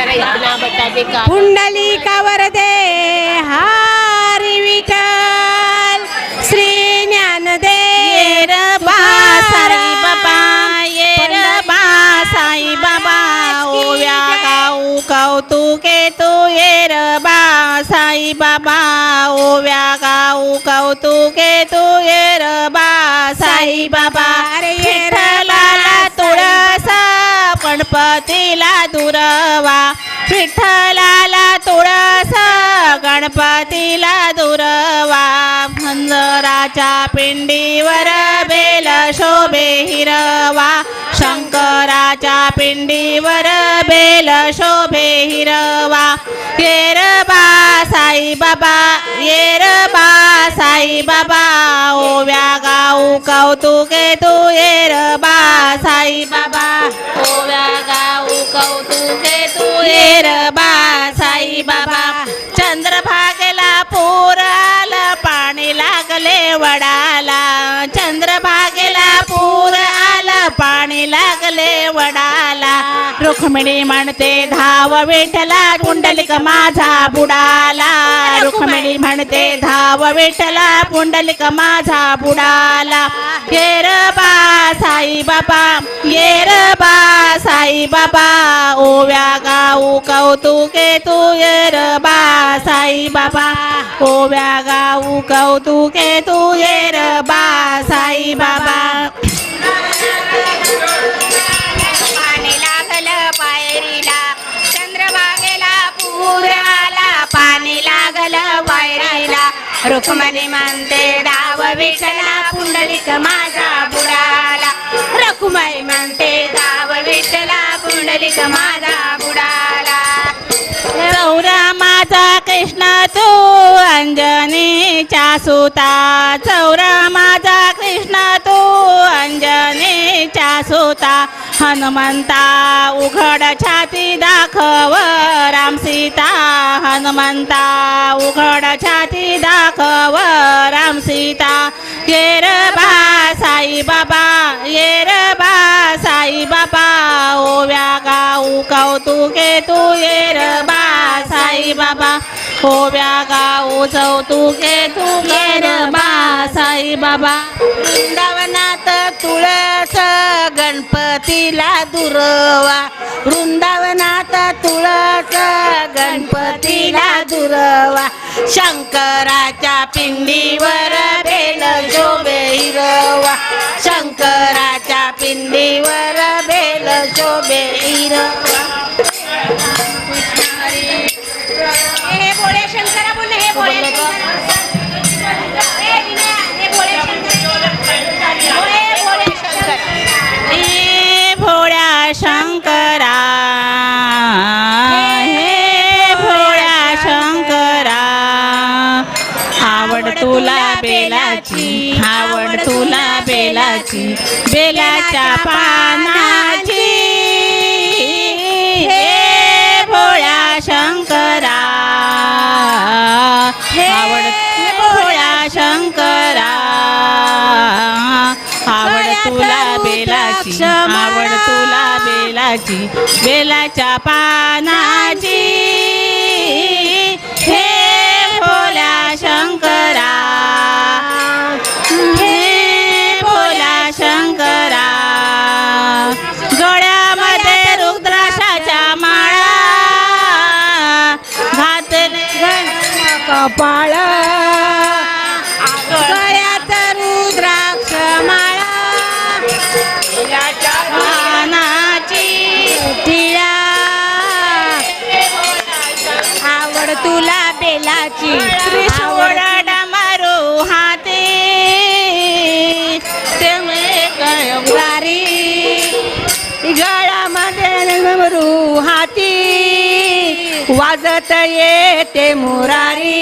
जरा इतना बता दे का पुंडलिकावर दे हरी विठ्ठल श्री ज्ञानदेव साई बाबा येर बा साई बाबा ओव्या गाऊ कौतुके तू येर बा साई बाबा ओव्या गाऊ कौतुके तू येर बा साई बाबा विठ्ठलाला तुळसा गणपतीला दुर्वा विठ्ठलाला तुळसा गणपतीला दुर्वा मंजराच्या पिंडीवर बेल शोभे हिरवा शंकराच्या पिंडीवर बेल शोभे हिरवा येरबा साई बाबा येरबा साई बाबा ओव्या गाऊ कौतुके तू येरबा साई बाबा ओव्या गाऊ कौतुके तू येरबा साई बाबा चंद्रभागेला पूर आलं पाणी लागले वडाला चंद्रभागेला पूर आलं पाणी लागले वडाला रुक्मिणी म्हणते धाव विठ्ठला पुंडलिक माझा बुडाला रुक्मिणी म्हणते धाव विठ्ठला पुंडलिक माझा बुडाला येरबा साई बाबा येरबा साई बाबा ओव्या गाऊ कौतुके तू येरबा साई बाबा ओव्या गाऊ कौतुके तू येरबा साई बाबा पाणी लागलं पायरीला चंद्रभागेला पूर आला पाणी लागलं पायरीला रुक्मिणी म्हणते धाव विठ्ठला पुंडलिक माझा बुडाला रुक्मिणी म्हणते धाव विठ्ठला पुंडलिक माझा बुडाला चौरा माझा कृष्ण तू अंजनीच्या सुता चौरा माझा कृष्ण तू अंजनीच्या सुता हनुमंता उघड छाती दाखव राम सीता हनुमंता उघड छाती दाखव राम सीता येरबा साई बाबा येरबा साई बाबा ओव्या गाऊ कौतुके तू येरबा साई बाबा ओव्या गाऊ कौतुके तू येरबा साई बाबा वृंदावनात तुळस गणपतीला दुर्वा वृंदावनात तुळस गणपतीला दुर्वा शंकराच्या पिंडीवर बेल शोभे हिरवा शंकराच्या पिंडीवर बेल शोभे हिरवा हे भोळे शंकरा बोल हे भोळे हे भोळ्या शंकरा हे भोळ्या शंकरा आवड तुला बेलाची आवड तुला बेलाची बेलाच्या पानाची हे भोळ्या शंकरा आवड भोळ्या शंकरा आवड तुला बेलाची आवड तुला बेलाची बेलाच्या पानाची हे भोल्या शंकरा हे भोल्या शंकरा गळ्यामध्ये रुद्राक्षाच्या माळा घातले कपाळ गळ्यात रुद्राक्ष माळा पानाची टिळा आवड तुला बेलाची त्रिशूळ डमरू हाती वारी गळ्यामध्ये डमरू हाती वाजत येते मुरारी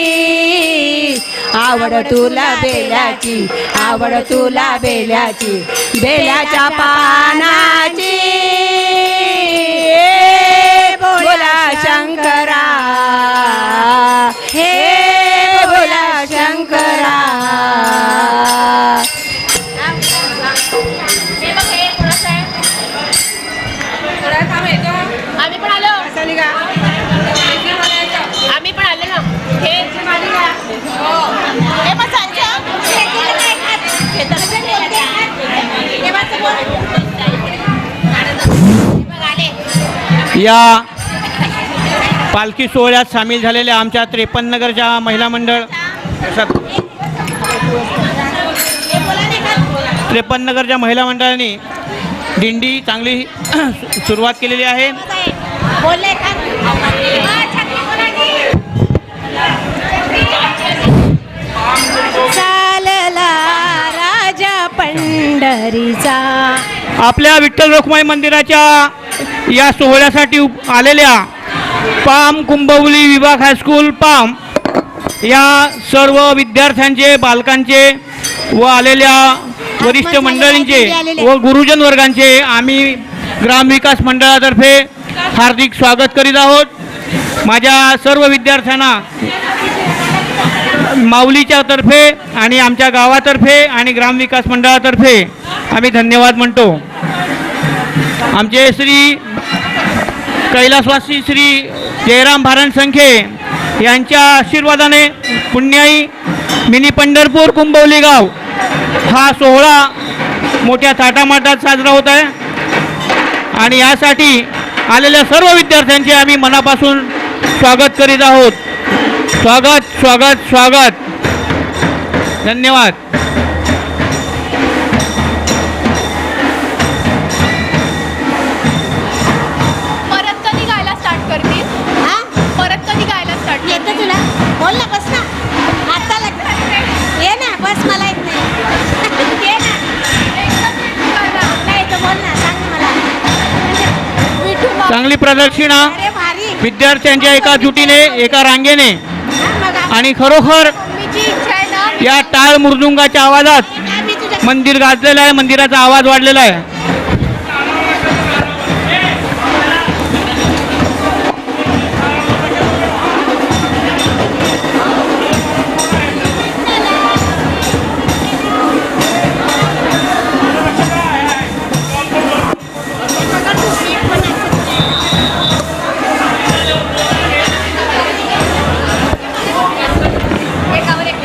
आवड तुला बेलाची आवड तुला बेलाची बेलाच्या पानाची बोला शंकरा हे बोला शंकरा आम्ही पण आलो या पालखी सोहळ्यात सामील झालेल्या आमच्या 53 नगरच्या महिला मंडळ 53 नगरच्या महिला मंडळाने दिंडी चांगली सुरुवात केलेली आहे. बोलले का? छत्री कोणाची? चालला राजा पंढरीचा. आपल्या विठ्ठल रखुमाई मंदिराच्या या सोहळ्यासाठी आलेल्या पाम कुंभवली विभाग हायस्कूल पाम या सर्व विद्यार्थ्यांचे, बालकांचे व आलेल्या वरिष्ठ मंडळींचे व गुरुजन वर्गांचे आम्ही ग्रामविकास मंडळातर्फे हार्दिक स्वागत करीत आहोत. माझ्या सर्व विद्यार्थ्यांना माऊलीच्या तर्फे आणि आमच्या गावातर्फे आणि ग्रामविकास मंडळातर्फे आम्ही धन्यवाद म्हणतो. आमचे श्री कैलासवासी श्री जयराम भारण संखे यांच्या आशीर्वादाने पुण्याई मिनी पंढरपूर कुंभवली गाव हा सोहळा मोठ्या थाटामाटात साजरा होत आहे आणि यासाठी आलेल्या सर्व विद्यार्थ्यांचे आम्ही मनापासून स्वागत करीत आहोत. स्वागत स्वागत स्वागत. धन्यवाद. परत कधी गायला स्टार्ट करतील? हा? परत कधी गायला स्टार्ट? येतं तुला? बोल ना, बस ना. आता ये ना, बस. मला येत नाही. ये ना. नाही तर बोल ना, सांग मला. चांगली प्रदक्षिणा अरे भारी. विद्यार्थ्यांच्या एका जुटीने, एका रांगेने हा, मग आणि खरोखर मम्मीची इच्छा आहे ना. या टाळ मृदुंगाच्या आवाजात आम्ही तुझ्या मंदिर गाजलेलं आहे, मंदिराचा आवाज वाढलेला आहे. एकावर एक.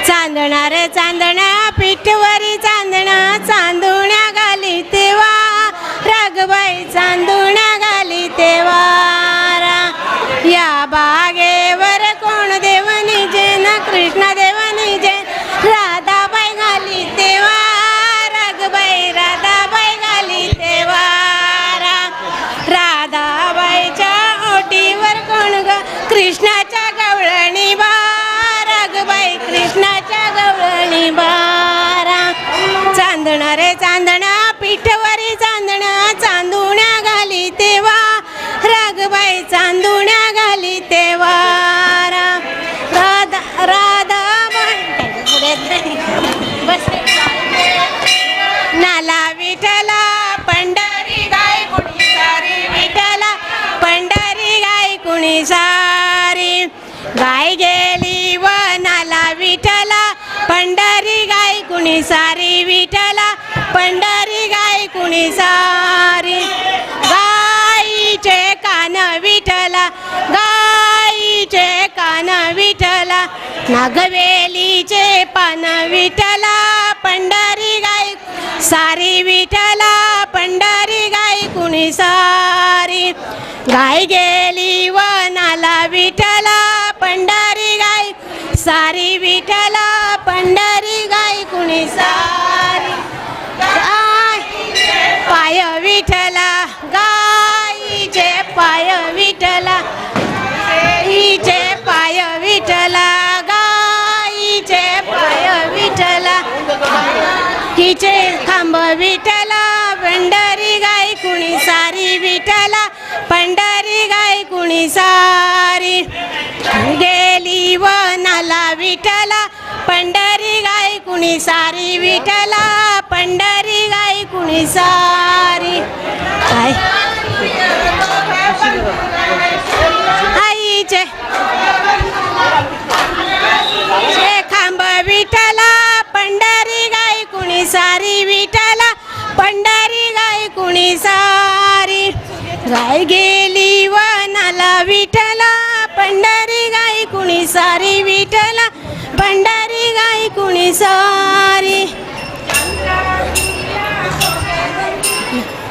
चांदणा रे चांदणा, पिठवरी चांदणा, चांदुण्या घाली तेव्हा रगबाई, चांदुण्या घाली तेव्हा. या बागेवर कोण देवनी जैन, कृष्ण देवनी जैन, राधाबाई घाली तेव्हा रगबाई, राधाबाई घाली तेव्हा. राधाबाईच्या ओटीवर कोण ग, कृष्णाच्या गवळणी बा रगबाई, कृष्णाच्या गवळणी बारा. चांदणा रे चांदणा, पिठवरी चांदणा, चांदुण्या घाली तेव्हा रगबाई, चांदुण्या घाली तेव्हा. राधा राधाबाई बस. नाला विठला पंढरी गाय कुणी सारी, विठला पंढरी गाय कुणी सारी. गाय गेली वनाला विठला, पंढरी गाय कुणी सारी, विठला पंढरी गाय कुणी सारी. गाईचे कान विठला, गाईचे कान विठला, नागवेलीचे पान विठला, पंढरी गाय सारी, विठला पंढरी गाय कुणी सारी. गाय गेली वनाला विठला, पंढरी गाय सारी, विठला पंढरी गाय कुणी सारी. पाय विठला, गाईचे पाय विठला, गाईचे पाय विठला, गाईचे पाय विठला, हिचे खांब विठला, पंढरी गाय कुणी सारी, विठला पंढरी गाय कुणी सारी. गेली वनाला विठला, पंढरी गाई कुणी सारी विठ्ठला पंढरी गाई कुणी सारी काय आईचे खांब विठ्ठला पंढरी गाई कुणी सारी विठ्ठला पंढरी गाई कुणी सारी गाय गेली वनाला विठ्ठला पंढरी गाई कुणी सारी विठ्ठला पंढरी गाई कुणी सारी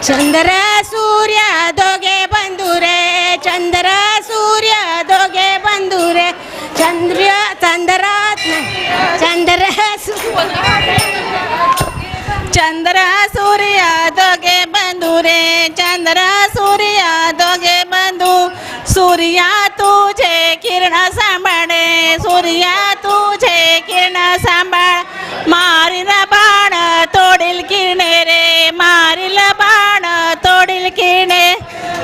चंद्र सूर्य दोघे बंधू रे चंद्र सूर्य दोघे बंधू रे चंद्रात चंद्र चंद्र सूर्य दोघे बंधू रे चंद्र सूर्य दोघे बंधू सूर्या तुझे किरण सांभाळे सूर्या तुझे किरण सांभाळ मारील बाण तोडील किरणे रे मारील बाण तोडील किरणे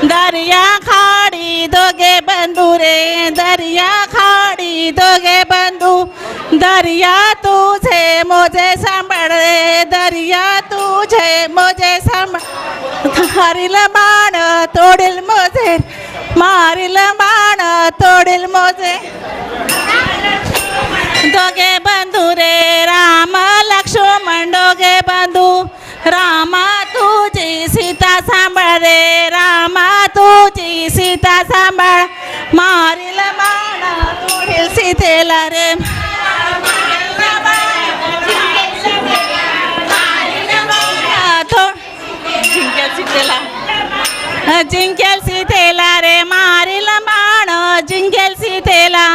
दर्या खाडी दोघे बंधू रे दर्या खाडी दोघे बंधू दर्या तुझे मोजे सांभाळ रे दर्या तुझे मोजे सांभाळ मारील बाण तोडील मोजे मारील बाण तोडील मोजे दोघे बंधू रे राम लक्ष्मण दोघे बंधू रामा तुझी सीता सांभाळ रे रामा तुझी सीता सांभाळ मारील बाण तोडील सीतेला रे जिंकेल सीतेला रे मारील बाण जिंकेल सीतेला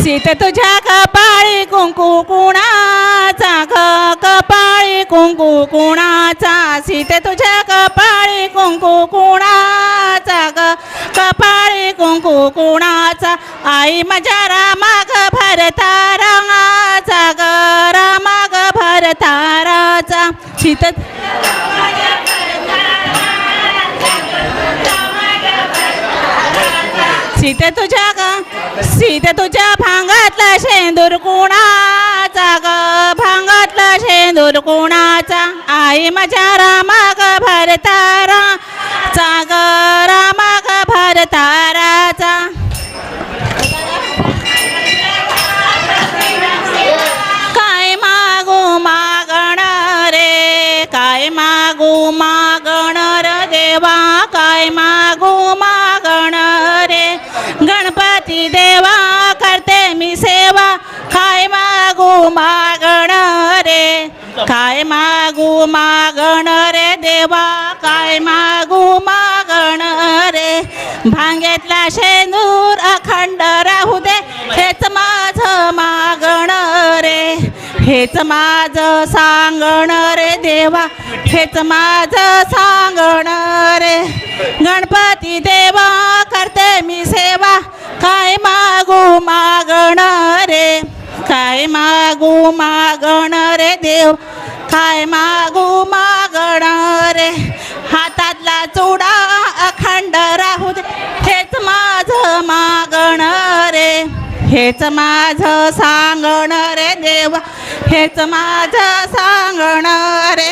सीते तुझ्या कपाळी कुंकू कुणाचा कपाळी कुंकू कुणाचा सीते तुझ्या कपाळी कुंकू कुणाचा कपाळी कुंकू कुणाचा आई माझ्या रामाग भरताराचा रामाग भरताराचा सीते सीते तुझ्या भांगातला शेंदूर कुणाचा भांगातला शेंदूर कुणाचा आई माझ्या रामाग भरताराचा रामाग भरताराचा काय मागू मागण रे काय मागू मागण रे देवा काय मागू मागण रे गणपती देवा करते मी सेवा काय मागू मागण रे काय मागू मागण रे देवा काय मागू मागण रे भांग्यातला शेंदूर अखंड राहू दे हेच माझं मागण रे हेच माझं सांगण रे देवा हेच माझं सांगण रे गणपती देवा करते मी सेवा काय मागू मागण रे काय मागू मागण रे देव काय मागू मागण रे हातातला चुडा अखंड राहू दे हेच माझं मागण रे हेच माझं सांगण रे देवा हेच माझं सांगण रे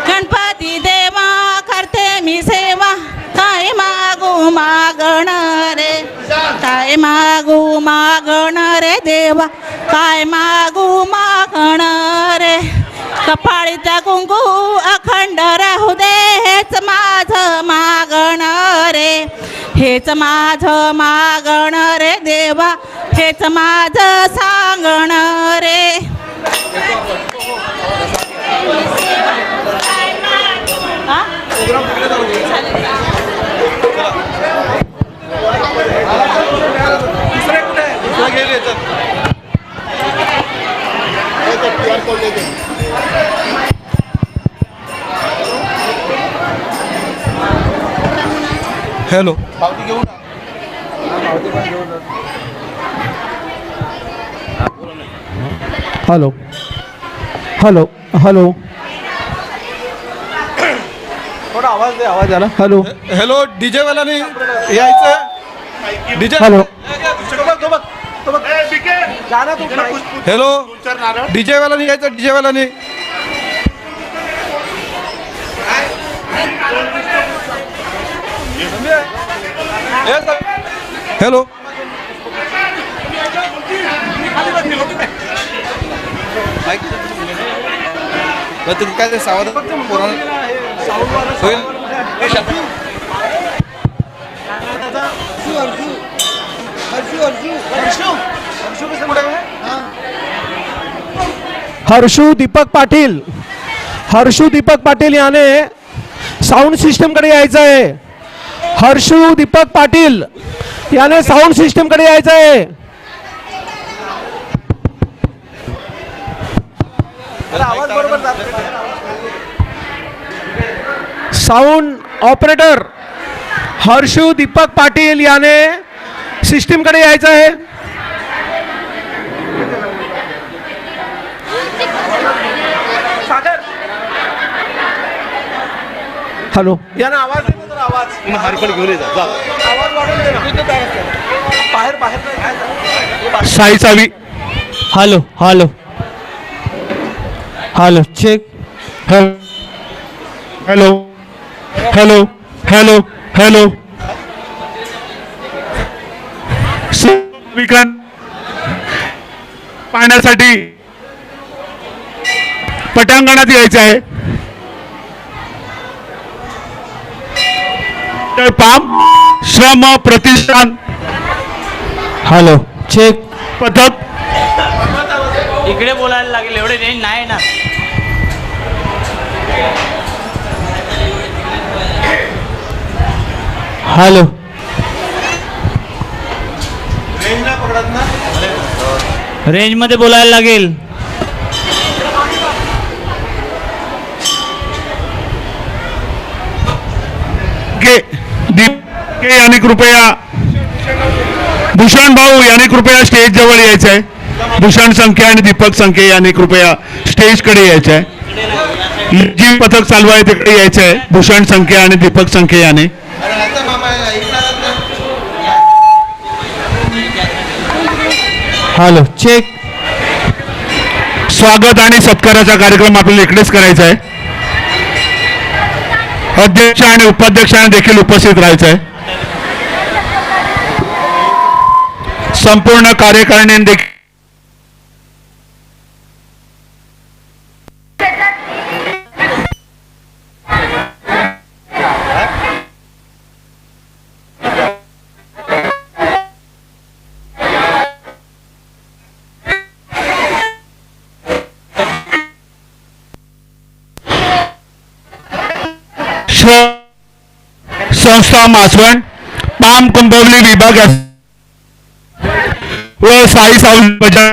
गणपती देवा करते मी सेवा काय मागू मागण रे काय मागू मागण रे देवा काय मागू मागण रे कपाळीचा कुंकू अखंड राहू दे हेच माझं मागण रे हेच माझं मागण रे देवा हेच माझं सांगण रे हॅलो हॅलो हॅलो हॅलो थोडा आवाज दे, आवाज आला. हॅलो हॅलो डीजे वाल्याने यायचं डीजे. हॅलो हॅलो डीजे वाल्याने यायचं, डीजे वाल्याने. हॅलो काय ते सावध होईल. हर्षू दीपक पाटील, हर्षू दीपक पाटील याने साऊंड सिस्टम कडे यायचं आहे. हर्षू दीपक पाटील याने साऊंड सिस्टम कडे यायचं आहे. साऊंड ऑपरेटर हर्षू दीपक पाटील याने सिस्टीम कडे यायचं आहे. हॅलो याने आवाज दे ना, आवाज हारपण घेऊन येतात. आवाज वाढवून दे ना. बाहेर बाहेर साई चावी. Hello hello hello check. Hello hello hello hello Vikrant पाहण्यासाठी पटांगणात यायचं आहे. तर पाम श्रम प्रतिष्ठान. Hello check. पथक इकडे बोलायला लागेल, एवढे रेंज नाही ना. हॅलो रेंज मध्ये बोलायला लागेल. के याने कृपया भूषण भाऊ याने कृपया स्टेज जवळ यायचं आहे. भूषण संख्या आणि दीपक संख्या याने कृपया स्टेज कडे यायचं आहे. जी पथक चालू आहे तिकडे यायचं आहे. भूषण संख्या आणि दीपक संख्या याने. Hello check. स्वागत आणि सत्काराचा कार्यक्रम आपल्याला इकडेच करायचा आहे. अध्यक्ष आणि उपाध्यक्षांना देखील उपस्थित राहायचं आहे. संपूर्ण कार्यकारिणीने देखील संस्था मासवण पाम कुंभवली विभाग व साई साऊंड बजाज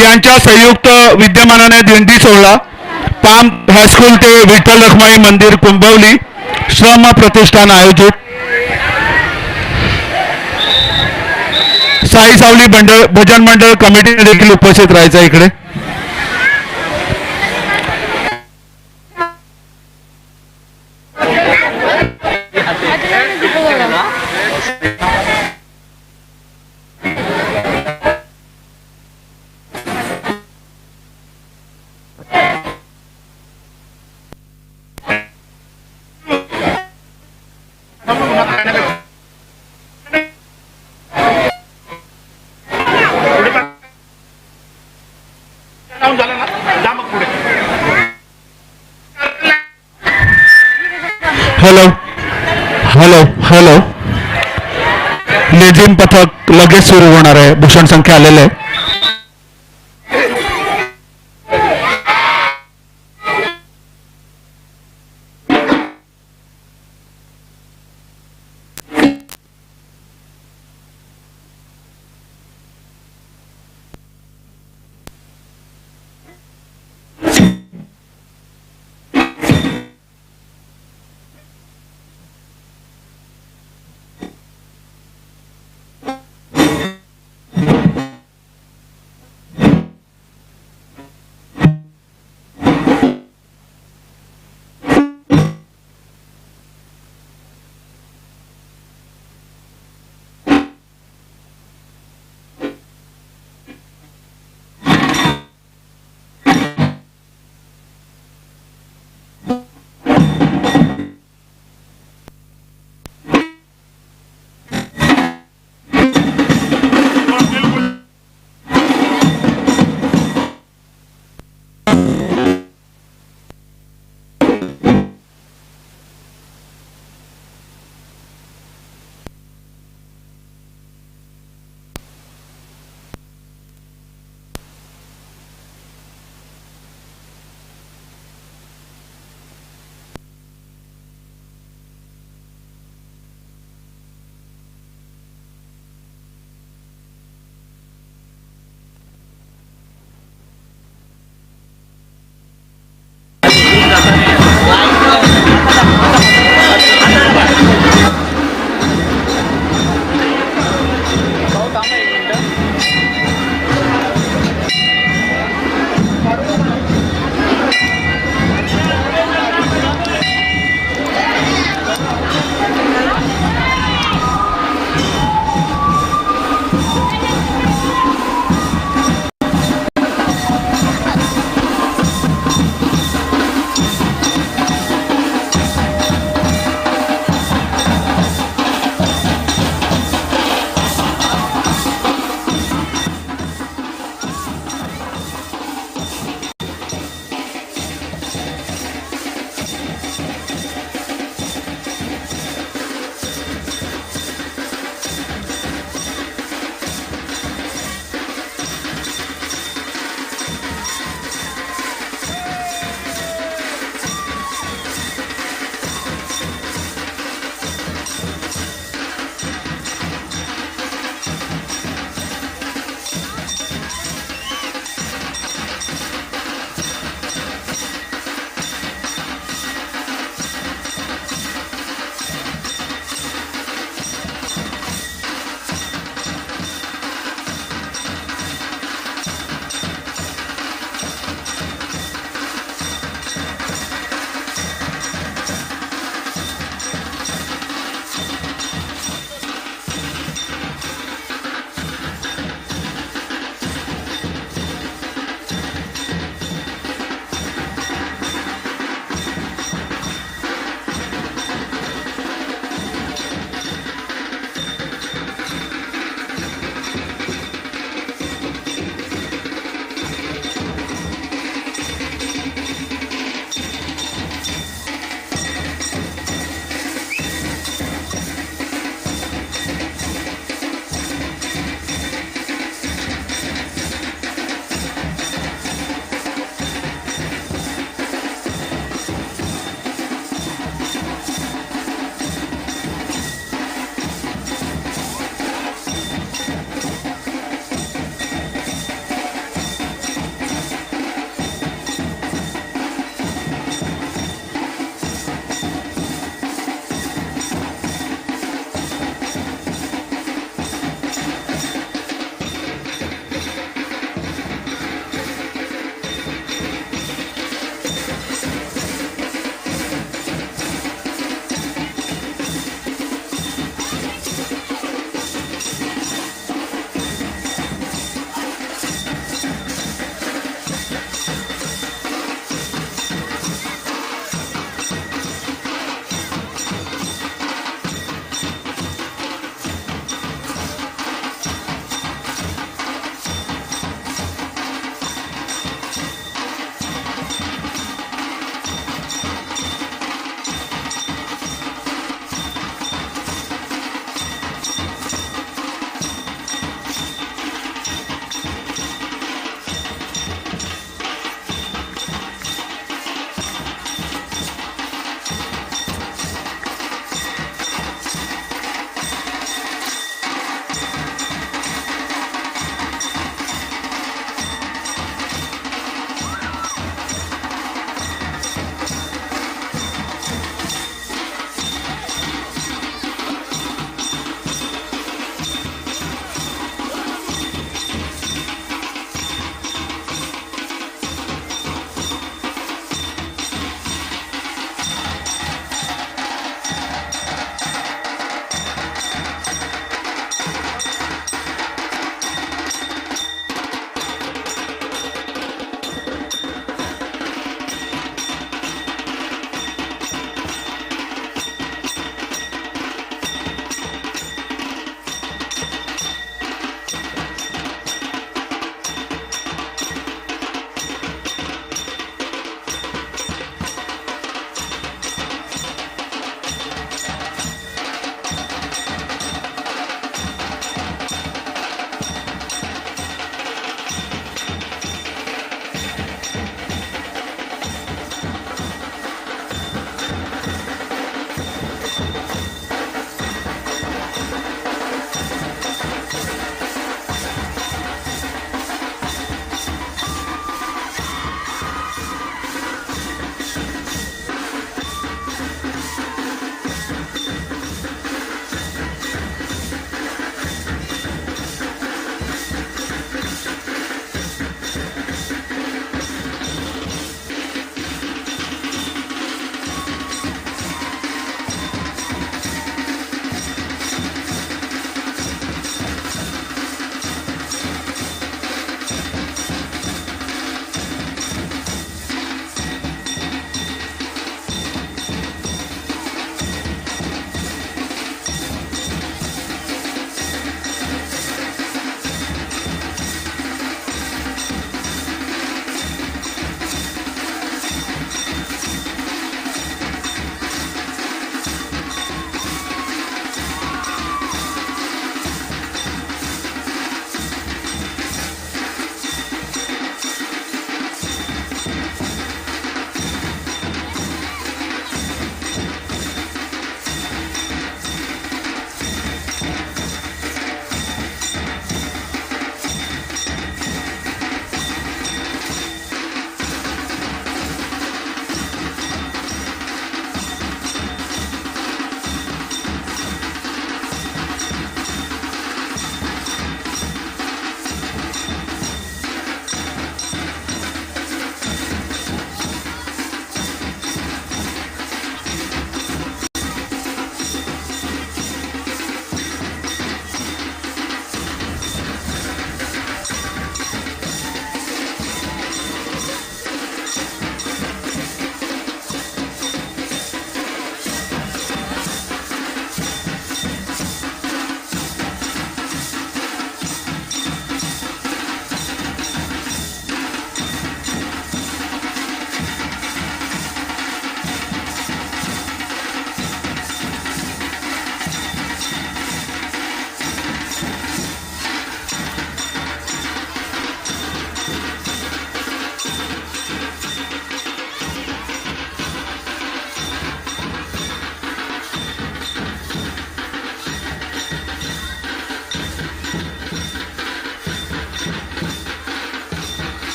यांच्या संयुक्त विद्यमानाने दिंडी सोहळा पाम हायस्कूल ते विठ्ठल रखमाई मंदिर कुंभवली श्रम प्रतिष्ठान आयोजित. साई सावली भजन मंडळ कमिटीने देखील उपस्थित राहायचं इकडे. हॅलो हॅलो हॅलो लेझिम पथक लगेच सुरू होणार आहे. भूषण संख्या आलेले आहे.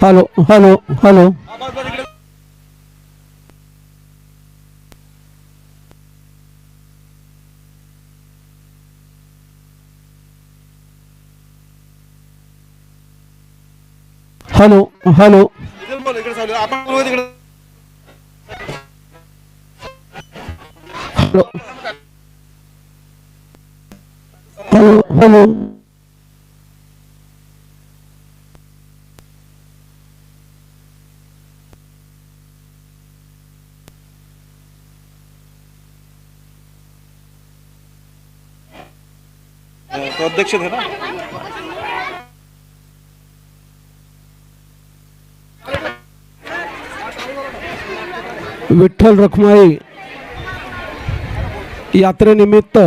Hello hello hello hello hello बोल इकडे चालू आहे. आपण बोलू तिकडे. हॅलो हॅलो हॅलो तो अध्यक्ष थे ना. विठ्ठल रखुमाई यात्रेनिमित्त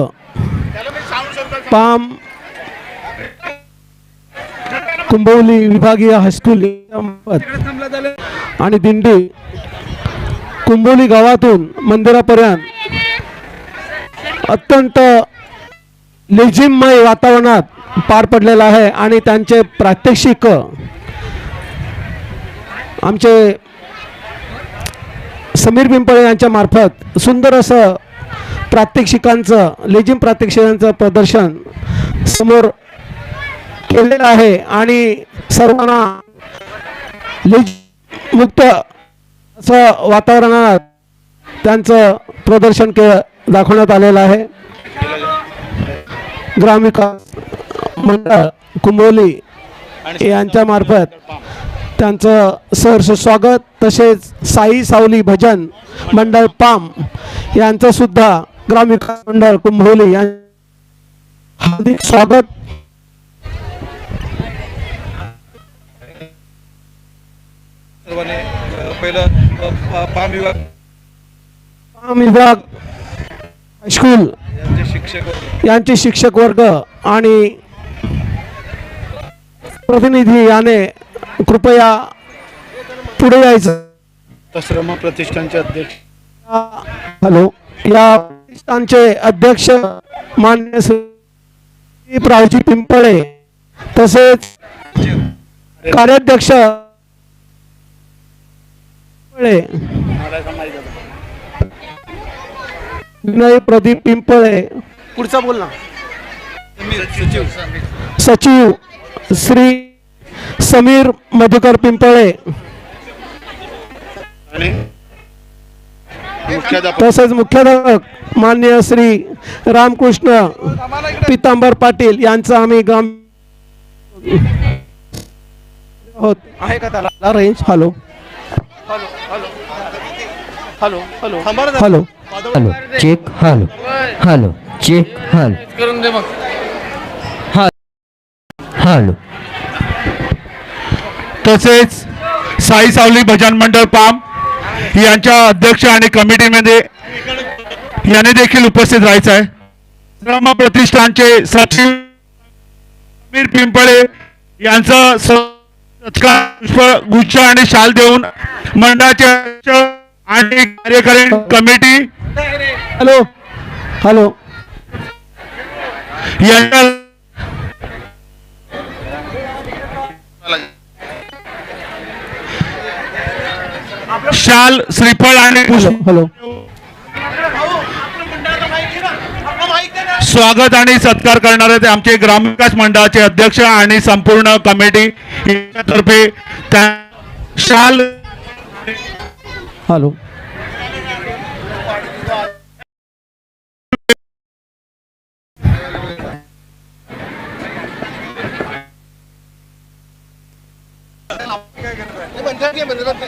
पाम कुंभवली विभागीय हायस्कूल आणि दिंडी कुंभवली गावातून मंदिरापर्यंत अत्यंत लेझिममय वातावरणात पार पडलेला आहे आणि त्यांचे प्रात्यक्षिक आमचे समीर पिंपळे यांच्या मार्फत सुंदर असं प्रात्यक्षिकांचं लेझिम प्रात्यक्षिकांचं प्रदर्शन समोर केलेलं आहे आणि सर्वांना लेझिम मुक्त असं वातावरणात त्यांचं प्रदर्शन दाखवण्यात आलेलं आहे. ग्रामविकास मंडळ कुंभवली यांच्या मार्फत त्यांचं सहर्ष स्वागत, तसेच साई सावली भजन मंडळ पाम यांचं सुद्धा ग्रामविकास मंडळ कुंभवली हार्दिक स्वागत. सर्वांनी पहिलं पाम विभाग हायस्कूल शिक्षक यांचे शिक्षक वर्ग आणि प्रतिनिधी याने कृपया पुढे यायचं. श्रम प्रतिष्ठानचे अध्यक्ष हॅलो या प्रतिष्ठानचे अध्यक्ष मान्य श्री प्रावजी पिंपळे तसेच कार्याध्यक्ष विनय प्रदीप पिंपळे, पुढचा बोल ना. सचिव श्री समीर मधुकर पिंपळे आणि मुख्याध्यापक तसेच मुख्याध्यापक मान्य श्री रामकृष्ण पितांबर पाटील यांचा आम्ही ग्राम होत आहे का त्याला range. Hello hello hello hello hello check hello hello check hello करून दे मग. हॅलो तसेच साई सावली भजन मंडळ पाम यांच्या अध्यक्ष आणि कमिटीमध्ये याने देखील उपस्थित राहायचं आहे. श्रम प्रतिष्ठानचे सचिव समीर पिंपळे यांचं सत्कार पुष्पगुच्छ आणि शाल देऊन मंडळाचे अध्यक्ष आणि कार्यकारी कमिटी हॅलो हॅलो यांच्या शाल श्रीफळ आणि हॅलो स्वागत आणि सत्कार करणारे ते आमचे ग्रामविकास मंडळाचे अध्यक्ष आणि संपूर्ण कमिटी यांच्यातर्फे त्या शाल हॅलो मंदिरात